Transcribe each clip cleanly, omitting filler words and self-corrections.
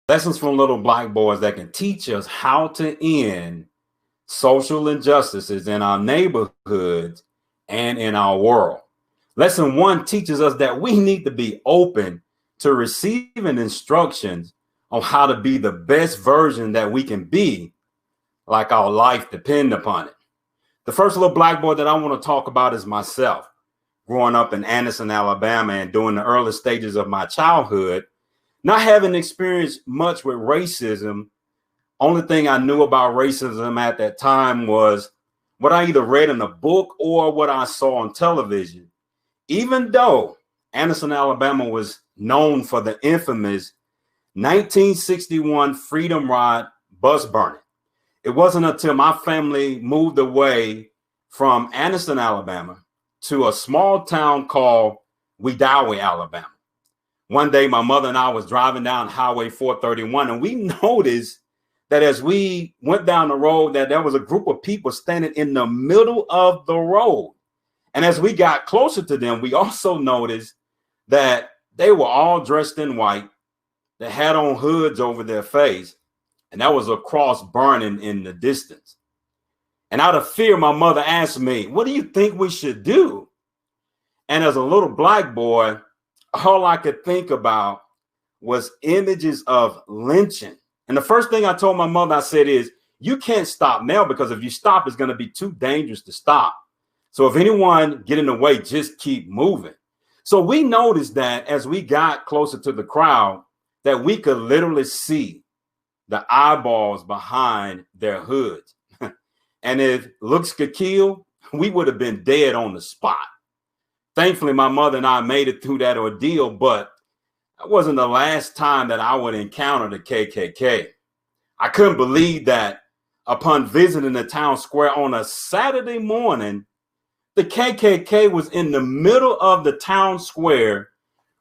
Lessons from little black boys that can teach us how to end social injustices in our neighborhoods and in our world. Lesson one teaches us that we need to be open to receiving instructions on how to be the best version that we can be, like our life depend upon it. The first little black boy that I want to talk about is myself. Growing up in Anderson, Alabama, and during the early stages of my childhood, not having experienced much with racism, only thing I knew about racism at that time was what I either read in a book or what I saw on television. Even though Anderson, Alabama was known for the infamous 1961 Freedom Ride bus burning, it wasn't until my family moved away from Anderson, Alabama to a small town called Wedowee, Alabama. One day, my mother and I was driving down Highway 431, and we noticed that as we went down the road, that there was a group of people standing in the middle of the road. And as we got closer to them, we also noticed that they were all dressed in white. They had on hoods over their face, and there was a cross burning in the distance. And out of fear, my mother asked me, "What do you think we should do?" And as a little black boy, all I could think about was images of lynching. And the first thing I told my mother, I said is, you can't stop now, because if you stop, it's going to be too dangerous to stop. So if anyone get in the way, just keep moving. So we noticed that as we got closer to the crowd, that we could literally see the eyeballs behind their hoods. And if looks could kill, we would have been dead on the spot. Thankfully, my mother and I made it through that ordeal, but that wasn't the last time that I would encounter the KKK. I couldn't believe that upon visiting the town square on a Saturday morning, the KKK was in the middle of the town square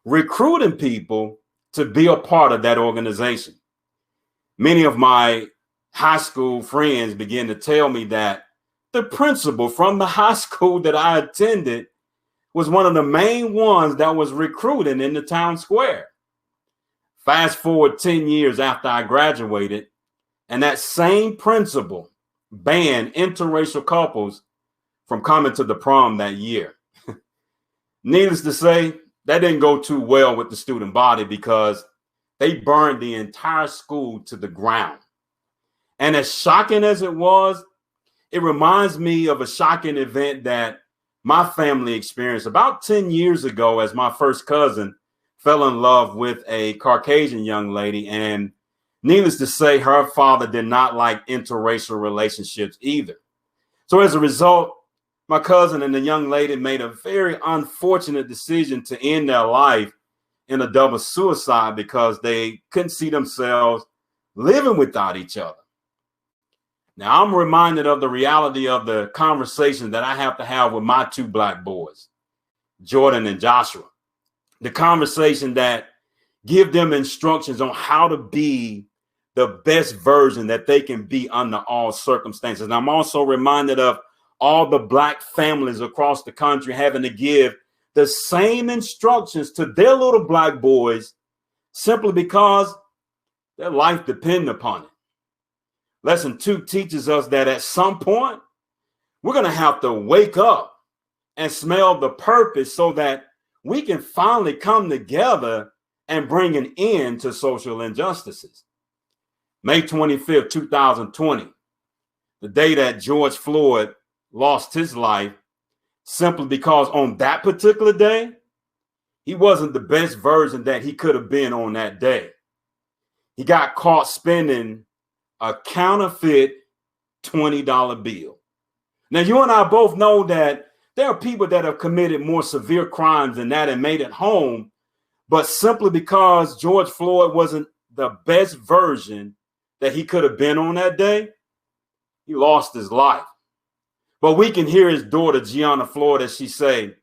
recruiting people to be a part of that organization. Many of my high school friends began to tell me that the principal from the high school that I attended was one of the main ones that was recruiting in the town square. Fast forward 10 years after I graduated, and that same principal banned interracial couples from coming to the prom that year. Needless to say, that didn't go too well with the student body, because they burned the entire school to the ground. And as shocking as it was, it reminds me of a shocking event that my family experienced about 10 years ago, as my first cousin fell in love with a Caucasian young lady. And needless to say, her father did not like interracial relationships either. So as a result, my cousin and the young lady made a very unfortunate decision to end their life in a double suicide, because they couldn't see themselves living without each other. Now, I'm reminded of the reality of the conversation that I have to have with my two black boys, Jordan and Joshua. The conversation that give them instructions on how to be the best version that they can be under all circumstances. And I'm also reminded of all the black families across the country having to give the same instructions to their little black boys, simply because their life depends upon it. Lesson 2 teaches us that at some point, we're going to have to wake up and smell the purpose, so that we can finally come together and bring an end to social injustices. May 25th, 2020, the day that George Floyd lost his life, simply because on that particular day, he wasn't the best version that he could have been on that day. He got caught spending a counterfeit $20 bill. Now, you and I both know that there are people that have committed more severe crimes than that and made it home, but simply because George Floyd wasn't the best version that he could have been on that day, he lost his life. But we can hear his daughter, Gianna Floyd, as she say,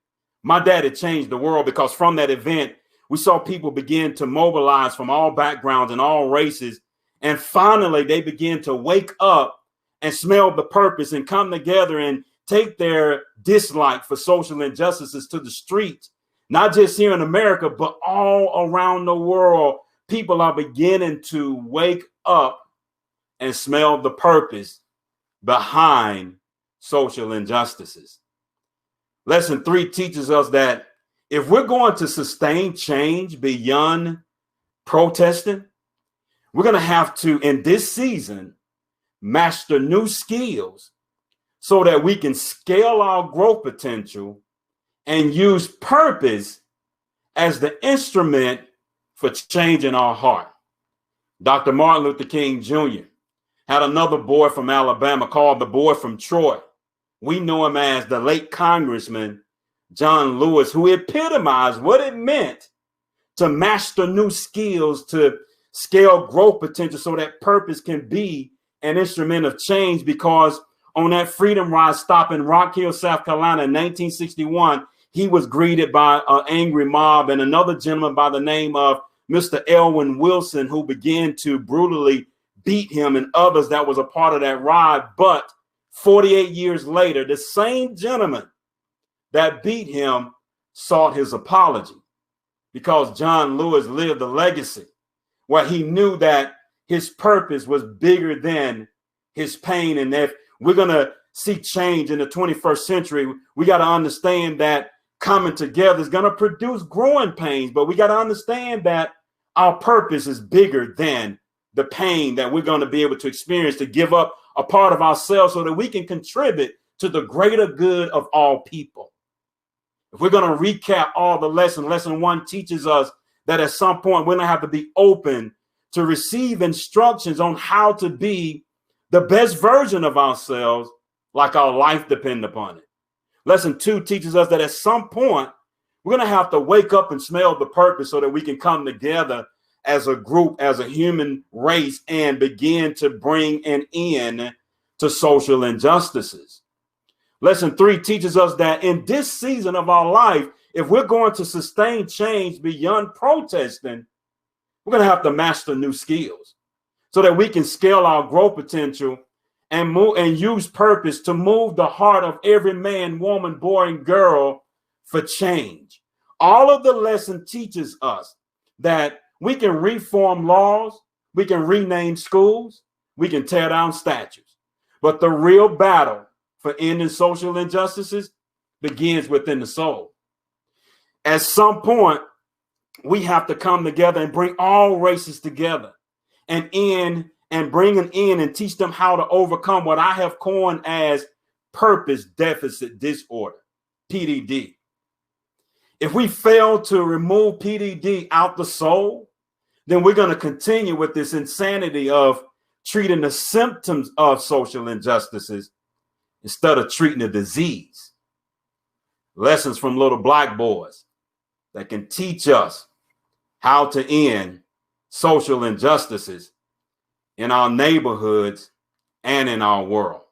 "My daddy changed the world," because from that event, we saw people begin to mobilize from all backgrounds and all races. And finally, they begin to wake up and smell the purpose and come together and take their dislike for social injustices to the streets, not just here in America, but all around the world. people are beginning to wake up and smell the purpose behind social injustices. Lesson 3 teaches us that if we're going to sustain change beyond protesting, we're going to have to, in this season, master new skills so that we can scale our growth potential and use purpose as the instrument for changing our heart. Dr. Martin Luther King Jr. had another boy from Alabama called the boy from Troy. We know him as the late Congressman John Lewis, who epitomized what it meant to master new skills, to scale growth potential so that purpose can be an instrument of change. Because on that freedom ride stop in Rock Hill, South Carolina in 1961, he was greeted by an angry mob and another gentleman by the name of Mr. Elwyn Wilson, who began to brutally beat him and others that was a part of that ride. But 48 years later, the same gentleman that beat him sought his apology, because John Lewis lived a legacy where he knew that his purpose was bigger than his pain. And if we're going to see change in the 21st century, we got to understand that coming together is going to produce growing pains, but we got to understand that our purpose is bigger than the pain that we're going to be able to experience, to give up a part of ourselves so that we can contribute to the greater good of all people. If we're going to recap all the lessons, lesson 1 teaches us that at some point we're going to have to be open to receive instructions on how to be the best version of ourselves, like our life depends upon it. Lesson 2 teaches us that at some point we're going to have to wake up and smell the purpose so that we can come together as a group, as a human race, and begin to bring an end to social injustices. Lesson 3 teaches us that in this season of our life, if we're going to sustain change beyond protesting, we're going to have to master new skills so that we can scale our growth potential and move and use purpose to move the heart of every man, woman, boy, and girl for change. All of the lesson teaches us that we can reform laws, we can rename schools, we can tear down statues, but the real battle for ending social injustices begins within the soul. At some point, we have to come together and bring all races together and bring them in and teach them how to overcome what I have coined as purpose deficit disorder, PDD. If we fail to remove PDD out the soul, then we're going to continue with this insanity of treating the symptoms of social injustices instead of treating the disease. Lessons from little black boys that can teach us how to end social injustices in our neighborhoods and in our world.